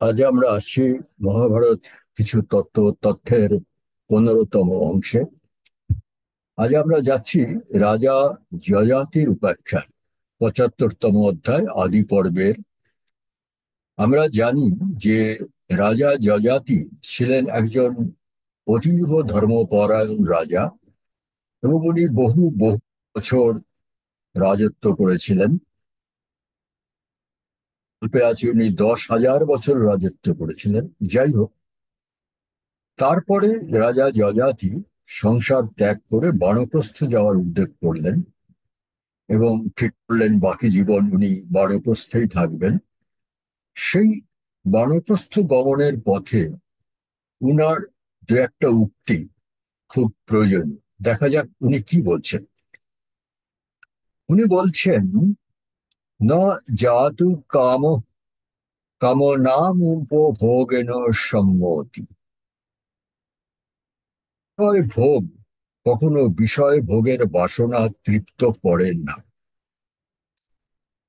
আজ আমরা আসছি মহাভারত কিছু তথ্যের 15তম অংশে। আজ আমরা যাচ্ছি রাজা যযাতির উপাখ্যান, 75তম অধ্যায় আদি পর্বের। আমরা জানি যে রাজা যযাতি ছিলেন একজন অতীব ধর্মপরায়ণ রাজা, এবং উনি বহু বহু বছর রাজত্ব করেছিলেন। গল্পে আছে উনি 10,000 বছর রাজত্ব করেছিলেন। যাই হোক, তারপরে রাজা যযাতি সংসার ত্যাগ করে বানপ্রস্থে যাওয়ার উদ্যোগ করলেন এবং ঠিক করলেন বাকি জীবন উনি বানপ্রস্থেই থাকবেন। সেই বানপ্রস্থ গমনের পথে উনার দু একটা উক্তি খুব প্রয়োজনীয়। দেখা যাক উনি কি বলছেন। উনি বলছেন, ন জাতু কাম কামনাম উপভোগেন সম্মতি। বিষয় ভোগ, কখনো বিষয় ভোগের বাসনা তৃপ্ত করেন না।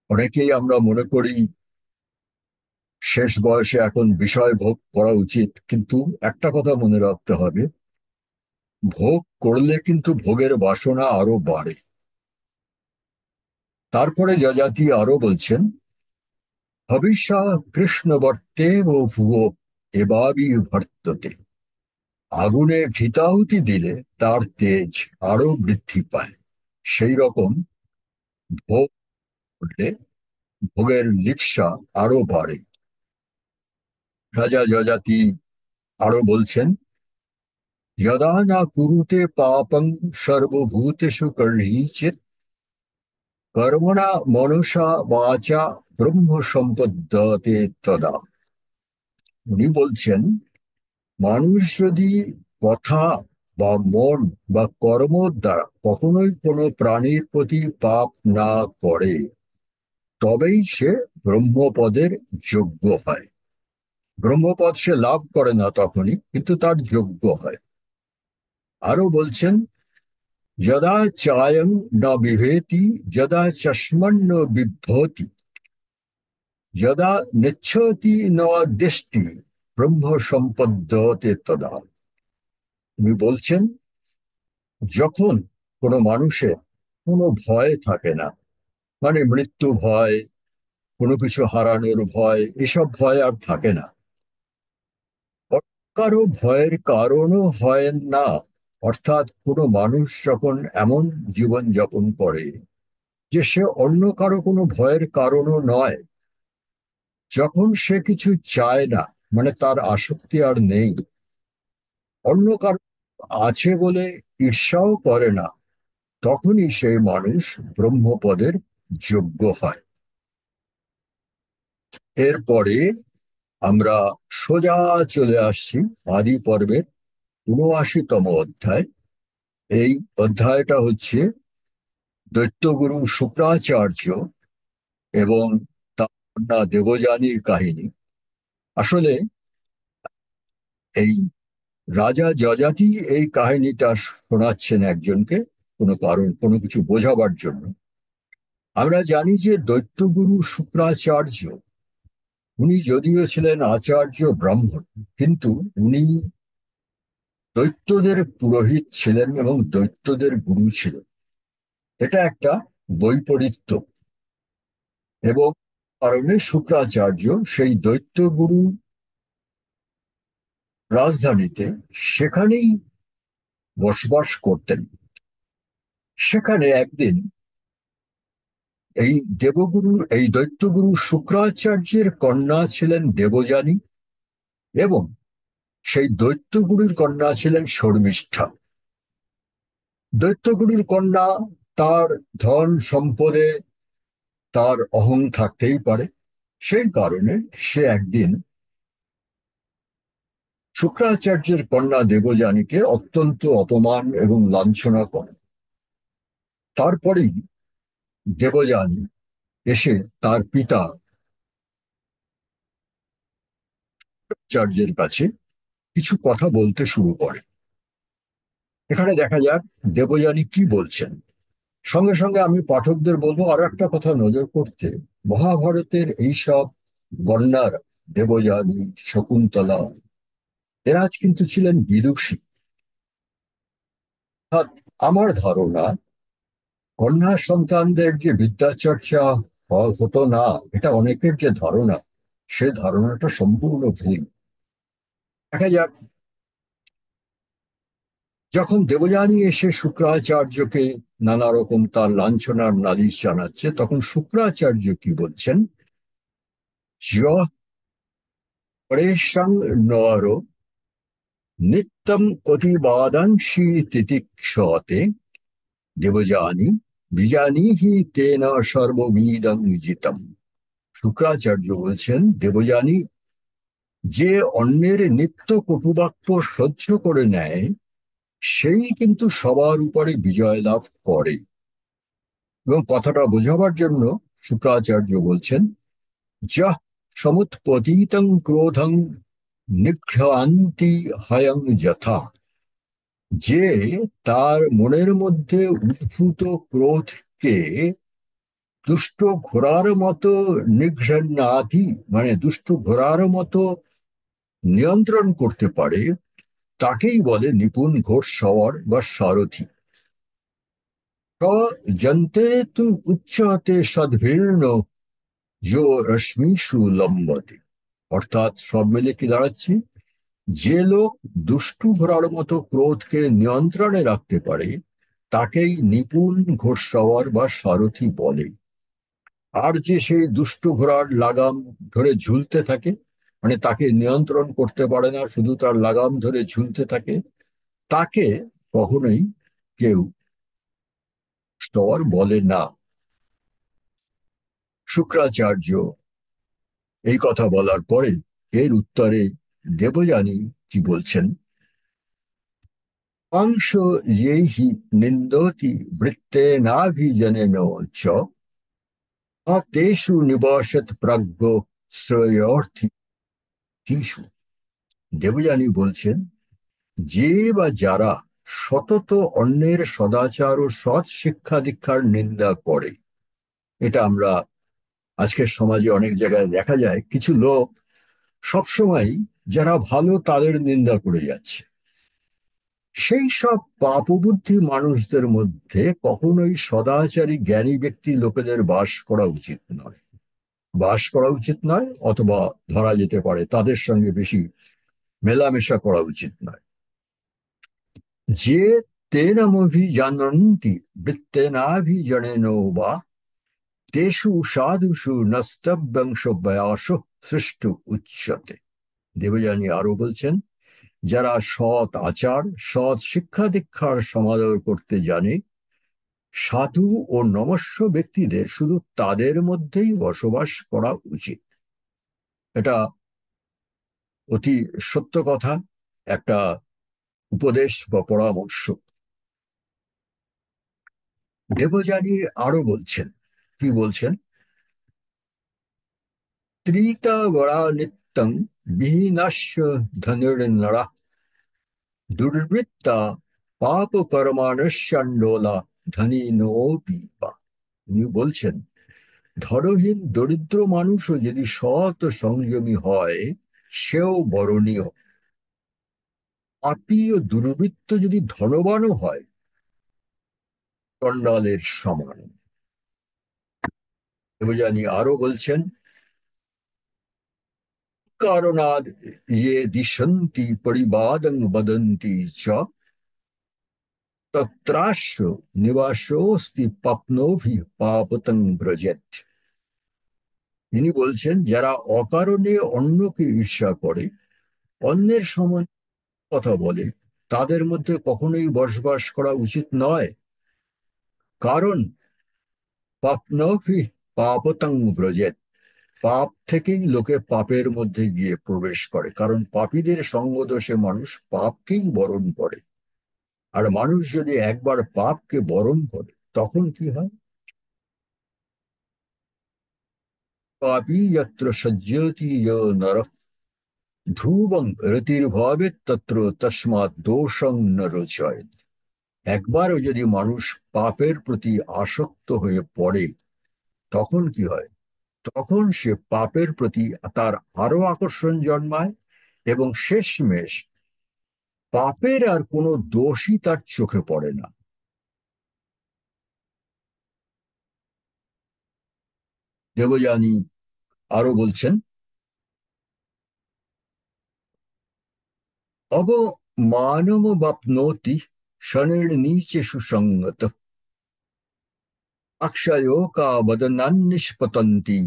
অনেকেই আমরা মনে করি শেষ বয়সে এখন বিষয় ভোগ করা উচিত, কিন্তু একটা কথা মনে রাখতে হবে, ভোগ করলে কিন্তু ভোগের বাসনা আরো বাড়ে। তারপরে যযাতি আরো বলছেন, হবিষা কৃষ্ণবর্তে ও ভুয়ো এবাবি ভর্ততে। আগুনে ঘৃতাহুতি দিলে তার তেজ আরো বৃদ্ধি পায়, সেই রকম ভোগ করলে ভোগের লিপ্সা আরো বাড়ে। রাজা যযাতি আরো বলছেন, यदा न कुरुते पापं सर्वभूतेषु कर्हिचित् कर्मणा मनसा वाचा ব্রহ্ম সম্পদ্যতে তদা। উনি বলছেন, মানুষ যদি কথা বা মন বা কর্ম দ্বারা কখনোই কোনো প্রাণীর প্রতি পাপ না করে, তবেই সে ব্রহ্মপদের যোগ্য হয়। ব্রহ্মপদ সে লাভ করে না তখনই, কিন্তু তার যোগ্য হয়। আরো বলছেন, যদা চায়ং ন বিভেতি, যদা চষ্মন্ন বিভ্রতি, যদা নিচ্ছতি ন দৃষ্টি, ব্রহ্ম সম্পদ্যতে তদা। উনি বলছেন, যখন কোনো মানুষের কোনো ভয় থাকে না, মানে মৃত্যু ভয়, কোনো কিছু হারানোর ভয়, এসব ভয় আর থাকে না, কারো ভয়ের কারণও হয় না। অর্থাৎ কোনো মানুষ যখন এমন জীবন যাপন করে যে সে অন্য কারো কোনো ভয়ের কারণও নয়, যখন সে কিছু চায় না, মানে তার আসক্তি আর নেই, অন্য কারো আছে বলে ঈর্ষাও করে না, তখনই সেই মানুষ ব্রহ্মপদের যোগ্য হয়। এরপরে আমরা সোজা চলে আসছি আদি পর্বের ৭৯তম অধ্যায়। এই অধ্যায়টা হচ্ছে দৈত্যগুরু শুক্রাচার্য এবং তার কন্যা দেবযানীর কাহিনী। আসলে এই রাজা যযাতি এই কাহিনীটা শোনাচ্ছেন একজনকে, কোনো কারণ, কোনো কিছু বোঝাবার জন্য। আমরা জানি যে দৈত্যগুরু শুক্রাচার্য, উনি যদিও ছিলেন আচার্য ব্রাহ্মণ, কিন্তু উনি দৈত্যদের পুরোহিত ছিলেন এবং দৈত্যদের গুরু ছিলেন। এটা একটা বৈপরীত্য, এবং কারণে শুক্রাচার্য সেই দৈত্যগুরু রাজধানীতে সেখানেই বসবাস করতেন। সেখানে একদিন এই দৈত্যগুরু শুক্রাচার্যের কন্যা ছিলেন দেবযানী, এবং সেই দৈত্যগুরুর কন্যা ছিলেন শর্মিষ্ঠা। দৈত্যগুরুর কন্যা, তার ধন সম্পদে তার অহং থাকতেই পারে, সেই কারণে সে একদিন শুক্রাচার্যের কন্যা দেবযানীকে অত্যন্ত অপমান এবং লাঞ্ছনা করে। তারপরেই দেবযানী এসে তার পিতা আচার্যের কাছে কিছু কথা বলতে শুরু করে। এখানে দেখা যাক দেবযানী কি বলছেন। সঙ্গে সঙ্গে আমি পাঠকদের বলবো আরো একটা কথা নজর করতে, মহাভারতের এইসব বর্ণার দেবযানী, শকুন্তলা এরা আজ কিন্তু ছিলেন বিদুষী। অর্থাৎ আমার ধারণা, কন্যা সন্তানদের যে বিদ্যাচর্চা হতো না, এটা অনেকের যে ধারণা, সে ধারণাটা সম্পূর্ণ ভুল। দেখা যাক, যখন দেবযানী এসে শুক্রাচার্যকে নানা রকম তার লাঞ্ছনার নালিশ জানাচ্ছে, তখন শুক্রাচার্য কি বলছেন? য পরেশাং নর নিত্যম অতিবাদাংশি তিতিক্ষতে দেবযানী বিজানীহি তেন সর্বমিদং জিতম। শুক্রাচার্য বলছেন, দেবযানী যে অন্যের নিত্য কটুবাক্য সহ্য করে নেয়, সেই কিন্তু সবার উপরে বিজয় লাভ করে। এবং কথাটা বোঝাবার জন্য শুক্রাচার্য বলছেন, যহ সমুৎপতিতং ক্রোধং নিঘ্রান্তি হয়ং যথা, যে তার মনের মধ্যে উদ্ভূত ক্রোধকে দুষ্ট ঘোড়ার মতো নিঘ্রান্নাতি, মানে দুষ্ট ঘোড়ার মতো নিয়ন্ত্রণ করতে পারে, তাকেই বলে নিপুণ ঘোড়সওয়ার বা সারথি। স জন্তে তু উচ্চতে সদ্ভির্ন যো রশ্মিষু লম্বতে। অর্থাৎ সব মিলে কি দাঁড়াচ্ছে? যে লোক দুষ্টু ঘোড়ার মতো ক্রোধকে নিয়ন্ত্রণে রাখতে পারে, তাকেই নিপুণ ঘোড়সওয়ার বা সারথি বলে। আর যে সেই দুষ্টু ঘোড়ার লাগাম ধরে ঝুলতে থাকে, মানে তাকে নিয়ন্ত্রণ করতে পারে না, শুধু তার লাগাম ধরে ঝুলতে থাকে, তাকে কখনোই কেউ সওয়ার বলে না। শুক্রাচার্য এই কথা বলার পরে এর উত্তরে দেবযানী কি বলছেন? অংশ যেহি নিন্দতি বৃত্তেনাভিজনেন চ তেষু নিবসত প্রাজ্ঞ শ্রেয়র্থীষু। দেবযানী বলছেন, যে বা যারা সতত অন্যের সদাচার ও সৎ শিক্ষা দীক্ষার নিন্দা করে, এটা আমরা আজকের সমাজে অনেক জায়গায় দেখা যায়, কিছু লোক সবসময় যারা ভালো তাদের নিন্দা করে যাচ্ছে, সেই সব পাপবুদ্ধি মানুষদের মধ্যে কখনোই সদাচারী জ্ঞানী ব্যক্তি লোকেদের বাস করা উচিত নয়। বাস করা উচিত নয়, অথবা ধরা যেতে পারে তাদের সঙ্গে বেশি মেলামেশা করা উচিত নয়। যে তেনমভিজানন্তি বৃত্তেনাভিজনেন বা তেষু সাধুষু নস্তব্যংশ বয়াস সৃষ্ট উচ্চতে। দেবযানী আরো বলছেন, যারা সৎ আচার, সৎ শিক্ষা দীক্ষার সমাদর করতে জানে, সাধু ও নমস্য ব্যক্তিদের শুধু তাদের মধ্যেই বসবাস করা উচিত। এটা অতি সত্য কথা, একটা উপদেশ বা পরামর্শ। দেবযানী আরো বলছেন, কি বলছেন? ত্রিতা গড়া নিত্যং বিহীনাস্য ধনুর্নরা দুর্বৃত্তা পাপ কর্মানুষ্যান্ডোলা ধনী নোপি বা। উনি বলছেন, ধনহীন দরিদ্র মানুষও যদি সৎ ও সংযমী হয়, সেও বরণীয়। পাপী ও দুর্বৃত্ত যদি ধনবানও হয়, চণ্ডালের সমান। দেবযানী আরো বলছেন, কারণাদ ইয়ে দিশন্তি পরিবাদং বদন্তি চ তত্রাস্য নিবাসোস্তি পাপ্নোভি পাপতং ব্রজেত। তিনি বলছেন, যারা অকারণে অন্যকে ঈর্ষা করে, অন্যের সমান কথা বলে, তাদের মধ্যে কখনোই বসবাস করা উচিত নয়। কারণ পাপনভি পাপতং ব্রজেত, পাপ থেকেই লোকে পাপের মধ্যে গিয়ে প্রবেশ করে, কারণ পাপীদের সঙ্গদোষে মানুষ পাপকেই বরণ করে। আর মানুষ যদি একবার পাপকে বরণ করে, তখন কি হয়? পাপী যত্র সজ্জতি নর ধ্রুবং রতির্ভাবে তত্র তস্মাৎ দোষং ন রোচয়েৎ। একবারও যদি মানুষ পাপের প্রতি আসক্ত হয়ে পড়ে, তখন কি হয়? তখন সে পাপের প্রতি তার আরো আকর্ষণ জন্মায়, এবং শেষমেশ পাপের আর কোনো দোষই তার চোখে পড়ে না। দেবযানী আরো বলছেন, অবমানমবাপ্নोति শনৈর্নীচে সুসঙ্গত अक्षयो का वदनान्निष्पतन्ति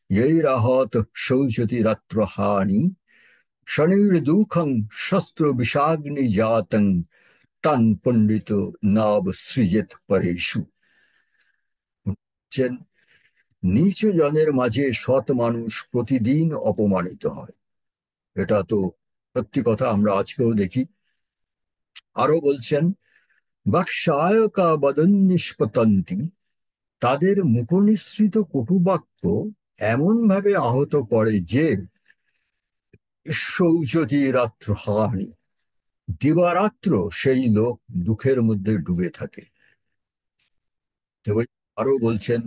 यैराहत शौचतिरत्र हानि शनैर्दुःखं शस्त्रविषाग्निजातं तन् पंडितो नावसृजेत परेषु। বলছেন, নিচু জনের মাঝে সৎ মানুষ প্রতিদিন অপমানিত হয়। এটা তো সত্যি কথা, আমরা আজকেও দেখি। আরো বলছেন, বাক্সায়কা বদন নিষ্পতন্তি, তাদের মুখনিসৃত কটুবাক্য এমন ভাবে আহত করে যে শৌচতি রাত্রহানি, দিবারাত্র সেই লোক দুঃখের মধ্যে ডুবে থাকে। আরো বলছেন,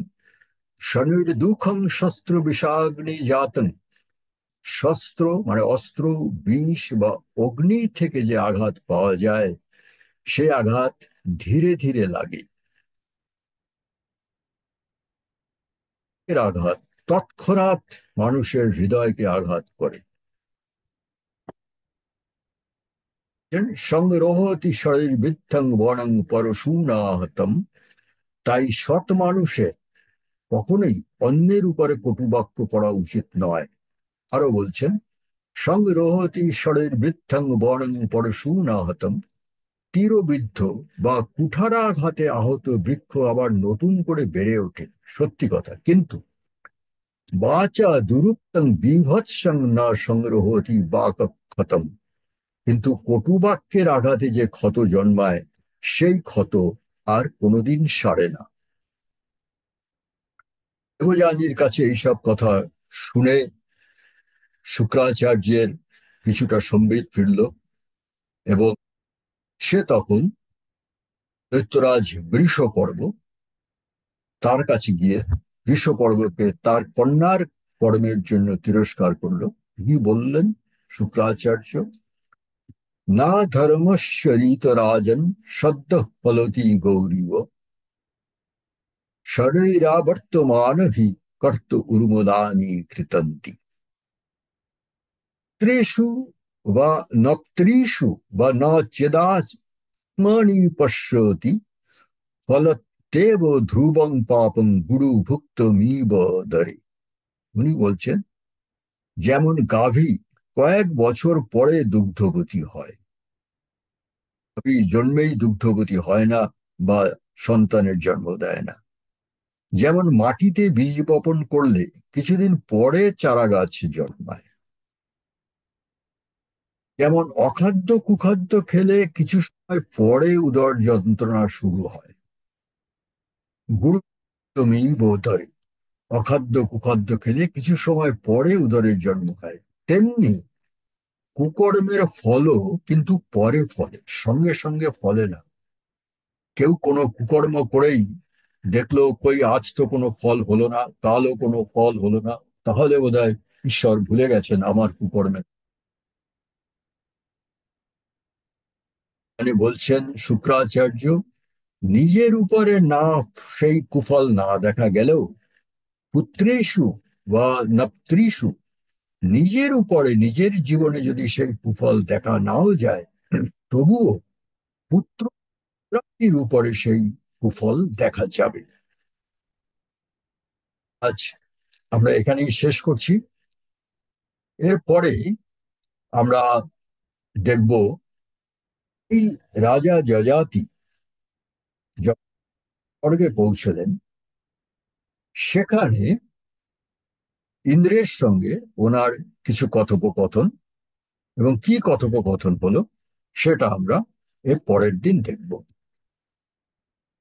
শনির দুঃখং শস্ত্র বিষাগ্নি জাতং, শস্ত্র মানে অস্ত্র, বিষ বা অগ্নি থেকে যে আঘাত পাওয়া যায়, সে আঘাত ধীরে ধীরে লাগে। এর আঘাত তৎক্ষণাৎ মানুষের হৃদয়কে আঘাত করে। সংরোহতি শরীর বৃদ্ধং বরং পরশূনাহতম, তাই সৎ মানুষের কখনোই অন্যের উপরে কটুবাক্য করা উচিত নয়। আরো বলছেন, সংরোহতি শরীর বৃদ্ধং বরং পরশূনাহতম, তীরবিদ্ধ বা কুঠারাঘাতে আহত বৃক্ষ আবার নতুন করে বেড়ে ওঠে, সত্যি কথা। কিন্তু বাচা দুরুক্তং বিভৎসং না সংরোহতি বা ক্ষতম, কিন্তু কটুবাক্যের আঘাতে যে ক্ষত জন্মায়, সেই ক্ষত আর কোনোদিন সারে না। দেবযানীর কাছে এইসব কথা শুনে শুক্রাচার্যের কিছুটা সম্বিত ফিরল, এবং সে তখন দৈত্যরাজ বৃষপর্ব তার কাছে গিয়ে বৃষপর্বকে তার কন্যার কর্মের জন্য তিরস্কার করলো। কি বললেন শুক্রাচার্য? না ধর্মশ্বরিত রাজন সদ্য ফলতি গৌরীব শরৈরাবর্তমানভি কর্ত উর্মদানি কৃতন্তি ত্রেষু বা নপ্ত্রিষু বা ন চেদাস্মানি পশ্যতি ফলতেব ধ্রুবং পাপং গুরু ভুক্তমিব দরে। উনি বলছেন, যেমন গাভী কয়েক বছর পরে দুগ্ধবতী হয়, গাভী জন্মেই দুগ্ধবতী হয় না বা সন্তানের জন্ম দেয় না। যেমন মাটিতে বীজ বপন করলে কিছুদিন পরে চারা গাছ জন্মায়, যেমন অখাদ্য কুখাদ্য খেলে কিছু সময় পরে উদর যন্ত্রণা শুরু হয়, গুরুত্বমি বোধরে, অখাদ্য কুখাদ্য খেলে কিছু সময় পরে উদরের জন্ম হয়, তেমনি কুকর্মের ফলও কিন্তু পরে ফলে, সঙ্গে সঙ্গে ফলে না। কেউ কোনো কুকর্ম করেই দেখলো, কই আজ তো কোনো ফল হলো না, কালও কোনো ফল হলো না, তাহলে বোধহয় ঈশ্বর ভুলে গেছেন আমার কুকর্মে। মানে বলছেন শুক্রাচার্য, নিজের উপরে না সেই কুফল না দেখা গেলেও পুত্রেষু বা নপ্ত্রিষু, নিজের উপরে নিজের জীবনে যদি সেই কুফল দেখা নাও যায়, তবুও পুত্র প্রাপ্তির উপরে সেই কুফল দেখা যাবে। আজ আমরা এখানেই শেষ করছি। এরপরে আমরা দেখব এই রাজা যযাতি যখন স্বর্গে পৌঁছলেন, সেখানে ইন্দ্রের সঙ্গে ওনার কিছু কথোপকথন, এবং কি কথোপকথন হলো সেটা আমরা এর পরের দিন দেখব।